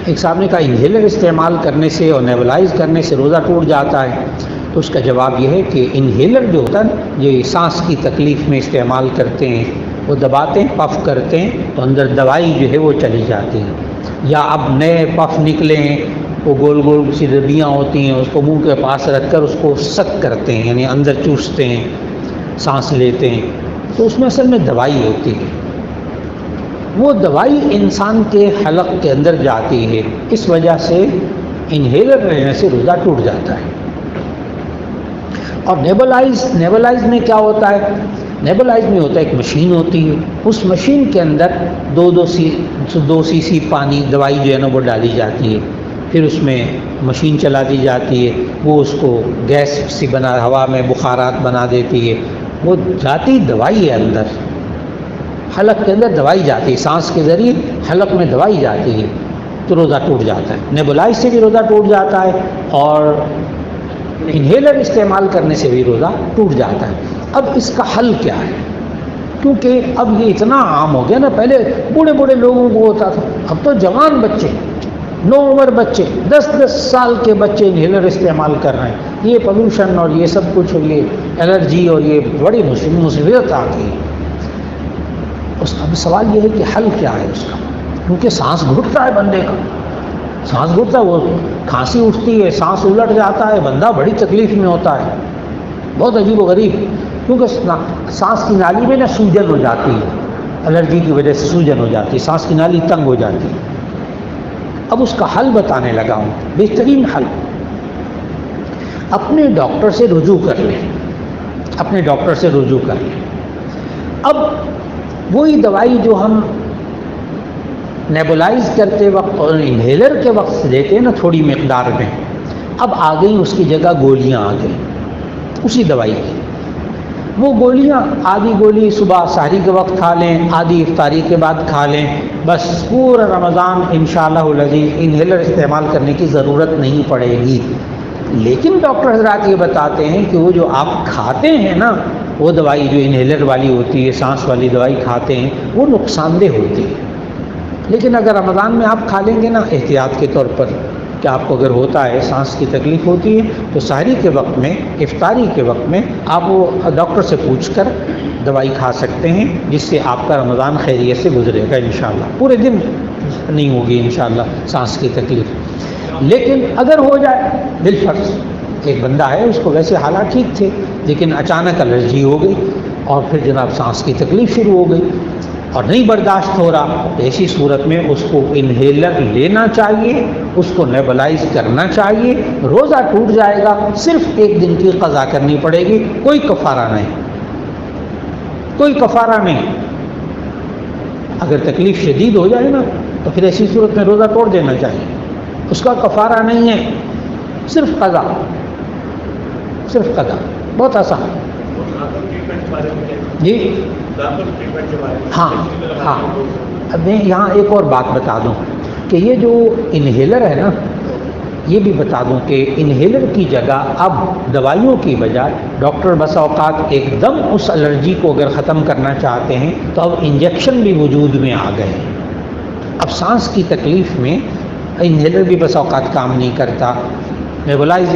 ایک صاحب نے کہا انہیلر استعمال کرنے سے اور نیبولائز کرنے سے روزہ ٹوٹ جاتا ہے، تو اس کا جواب یہ ہے کہ انہیلر جو ہوتا ہے یہ سانس کی تکلیف میں استعمال کرتے ہیں، وہ دباتے ہیں، پف کرتے ہیں تو اندر دوائی جو ہے وہ چلی جاتی ہے. یا اب نئے پف نکلے ہیں، وہ گول گول سی ڈبیاں ہوتی ہیں، اس کو منہ کے پاس رکھ کر اس کو سک کرتے ہیں، یعنی اندر چوستے ہیں، سانس لیتے ہیں، تو اس میں اصل میں دوائی ہوتی ہے. وہ دوائی انسان کے حلق کے اندر جاتی ہے، اس وجہ سے انہیلر لینے سے روزہ ٹوٹ جاتا ہے. اور نیبولائز میں کیا ہوتا ہے؟ نیبولائز میں ہوتا ہے ایک مشین ہوتی ہے، اس مشین کے اندر دو سی سی پانی دوائی جو ہے نا وہ ڈالی جاتی ہے، پھر اس میں مشین چلا دی جاتی ہے، وہ اس کو گیس سی بنا ہوا میں بخارات بنا دیتی ہے، وہ جاتی دوائی ہے اندر، حلق کے اندر دوائی جاتی ہے، سانس کے ذریعے حلق میں دوائی جاتی ہے تو روزہ ٹوٹ جاتا ہے. نیبولائز سے بھی روزہ ٹوٹ جاتا ہے اور انہیلر استعمال کرنے سے بھی روزہ ٹوٹ جاتا ہے. اب اس کا حل کیا ہے؟ کیونکہ اب یہ اتنا عام ہو گیا نا، پہلے بوڑھے بوڑھے لوگوں کو ہوتا تھا، اب تو جوان بچے، نو عمر بچے، 10 سال کے بچے انہیلر استعمال کر رہے ہیں. یہ پولوشن اور یہ سب کچھ اور یہ الرجی اور یہ بڑی مصیبت آ گئی. اب سوال یہ ہے کہ حل کیا ہے اس کا؟ کیونکہ سانس گھٹتا ہے بندے کا، سانس گھٹتا ہے، وہ کھانسی اٹھتی ہے، سانس الٹ جاتا ہے، بندہ بڑی تکلیف میں ہوتا ہے، بہت عجیب و غریب، کیونکہ سانس کی نالی میں نا سوجن ہو جاتی ہے، الرجی کی وجہ سے سوجن ہو جاتی ہے، سانس کی نالی تنگ ہو جاتی ہے. اب اس کا حل بتانے لگا ہوں. بہترین حل، اپنے ڈاکٹر سے رجوع کر لیں، اپنے ڈاکٹر سے رجوع کر لیں. اب وہی دوائی جو ہم نیبولائز کرتے وقت اور انہیلر کے وقت دیتے ہیں نا تھوڑی مقدار میں، اب آ گئی اس کی جگہ گولیاں آ گئی اسی دوائی کی. وہ گولیاں، آدھی گولی صبح سحری کے وقت کھا لیں، آدھی افطاری کے بعد کھا لیں، بس پورا رمضان انشاءاللہ العزیز انہیلر استعمال کرنے کی ضرورت نہیں پڑے گی. لیکن ڈاکٹر حضرات یہ بتاتے ہیں کہ وہ جو آپ کھاتے ہیں نا، وہ دوائی جو انہیلر والی ہوتی ہے، سانس والی دوائی کھاتے ہیں، وہ نقصان دہ ہوتی ہے. لیکن اگر رمضان میں آپ کھا لیں گے نا احتیاط کے طور پر، کہ آپ کو اگر ہوتا ہے سانس کی تکلیف ہوتی ہے تو سحری کے وقت میں، افطاری کے وقت میں آپ وہ ڈاکٹر سے پوچھ کر دوائی کھا سکتے ہیں، جس سے آپ کا رمضان خیریت سے گزرے گا انشاءاللہ، پورے دن نہیں ہوگی انشاءاللہ سانس کی تکلیف. لیکن اگر ہو جائے، بالفرض ایک بندہ ہے اس کو ویسے حالات ٹھیک تھے لیکن اچانک الرجی ہو گئی اور پھر جناب سانس کی تکلیف شروع ہو گئی اور نہیں برداشت ہو رہا، ایسی صورت میں اس کو انہیلر لینا چاہیے، اس کو نیبولائز کرنا چاہیے. روزہ ٹوٹ جائے گا، صرف ایک دن کی قضا کرنی پڑے گی، کوئی کفارہ نہیں، کوئی کفارہ نہیں. اگر تکلیف شدید ہو جائے نا تو پھر ایسی صورت میں روزہ توڑ دینا چاہیے، اس کا کفارہ نہیں ہے، صرف قضا، صرف قضا. بہت آسان. جی ہاں ہاں. اب میں یہاں ایک اور بات بتا دوں کہ یہ جو انہیلر ہے نا، یہ بھی بتا دوں کہ انہیلر کی جگہ اب دوائیوں کی بجائے ڈاکٹر بس اوقات ایک دم اس الرجی کو اگر ختم کرنا چاہتے ہیں تو اب انجیکشن بھی وجود میں آ گئے ہیں. اب سانس کی تکلیف میں انہیلر بھی بس اوقات کام نہیں کرتا، نیبولائز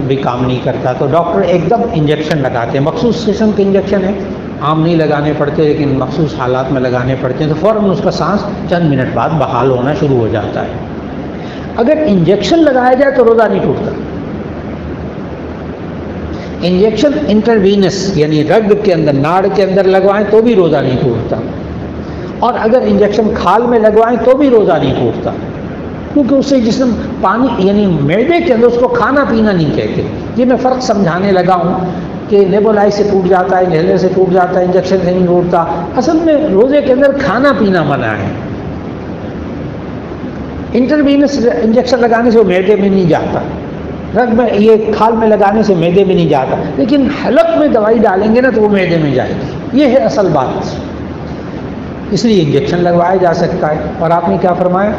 بھی کام نہیں کرتا، تو ڈاکٹر ایک دم انجیکشن لگاتے ہیں. مخصوص قسم کے انجیکشن ہیں، عام نہیں لگانے پڑتے لیکن مخصوص حالات میں لگانے پڑتے ہیں، تو فوراً اس کا سانس چند منٹ بعد بحال ہونا شروع ہو جاتا ہے. اگر انجیکشن لگایا جائے تو روزہ نہیں ٹوٹتا. انجیکشن انٹروینس یعنی رگ کے اندر، ناڑ کے اندر لگوائیں تو بھی روزہ نہیں ٹوٹتا، اور اگر انجیکشن کھال میں لگوائیں تو بھی روزہ نہیں ٹوٹتا، کیونکہ اس سے جسم پانی یعنی معدے کے اندر، اس کو کھانا پینا نہیں کہتے. یہ میں فرق سمجھانے لگا ہوں کہ نیبولائز سے ٹوٹ جاتا ہے، انہیلر سے ٹوٹ جاتا ہے، انجیکشن سے نہیں ٹوٹتا. اصل میں روزے کے اندر کھانا پینا منع ہے. انٹروینس انجیکشن لگانے سے وہ معدے میں نہیں جاتا، رگ میں یہ کھال میں لگانے سے معدے میں نہیں جاتا، لیکن حلق میں دوائی ڈالیں گے نا تو وہ معدے میں جائے گی. یہ ہے اصل بات، اس لیے انجیکشن لگوایا جا سکتا ہے. اور آپ نے کیا فرمایا؟